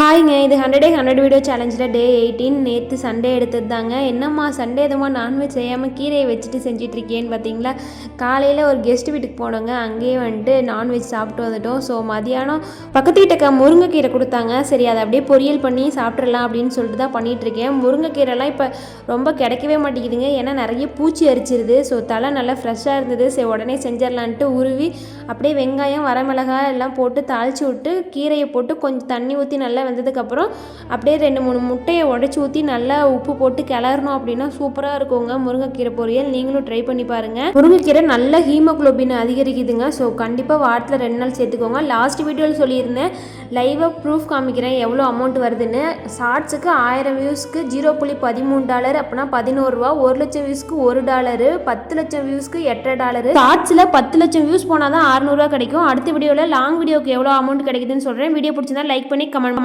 ஹாய்ங்க, இது 100 டே 100 வீடியோ சேலஞ்சில் டே 18. நேற்று சண்டே எடுத்தது தாங்க. என்னம்மா சண்டே எதுமா நான்வெஜ் செய்யாமல் கீரையை வச்சுட்டு செஞ்சிட்ருக்கேன்னு பார்த்தீங்களா? காலையில் ஒரு கெஸ்ட் வீட்டுக்கு போனோங்க. அங்கேயே வந்துட்டு நான்வெஜ் சாப்பிட்டு வந்துட்டோம். ஸோ மதியானம் பக்கத்து வீட்டுக்கு முருங்கைக்கீரை கொடுத்தாங்க. சரி, அதை அப்படியே பொரியல் பண்ணி சாப்பிட்றலாம் அப்படின்னு சொல்லிட்டு தான் பண்ணிகிட்ருக்கேன். முருங்கைக்கீரைலாம் இப்போ ரொம்ப கிடைக்கவே மாட்டேங்குதுங்க. ஏன்னா நிறைய பூச்சி அரிச்சிருது. ஸோ தலை நல்லா ஃப்ரெஷ்ஷாக இருந்தது. சரி, உடனே செஞ்சிடலான்ட்டு உருவி அப்படியே வெங்காயம் வரமிளகாய் எல்லாம் போட்டு தாளித்து விட்டு கீரையை போட்டு கொஞ்சம் தண்ணி ஊற்றி நல்லா வந்ததுக்கப்புறம் அப்படியே 2-3 முட்டையை உடச்சி ஊற்றி நல்லா உப்பு போட்டு கிளறணும் அப்படின்னா சூப்பராக இருக்குங்க முருங்கைக்கீரை பொரியல். நீங்களும் ட்ரை பண்ணி பாருங்கள். முருங்கைக்கீரை நல்ல ஹீமோக்ளோபின் அதிகரிக்குதுங்க. ஸோ கண்டிப்பாக வாரத்தில் 2 நாள் சேர்த்துக்கோங்க. லாஸ்ட் வீடியோவில் சொல்லியிருந்தேன், லைவாக ப்ரூஃப் காமிக்கிறேன் எவ்வளோ அமௌண்ட் வருதுன்னு. ஷார்ட்ஸுக்கு 1000 வியூஸ்க்கு $0.13, அப்படின்னா 11 ரூபா. 1 லட்சம் வியூஸ்க்கு $1, 10 லட்சம் வியூஸ்க்கு $8. ஷார்ட்ஸில் 10 லட்சம் வியூஸ் போனால் தான் 600 ரூபா கிடைக்கும். அடுத்த வீடியோவில் லாங் வீடியோக்கு எவ்வளோ அமௌண்ட் கிடைக்குதுன்னு சொல்கிறேன். வீடியோ பிடிச்சிருந்தா லைக் பண்ணி கமெண்ட்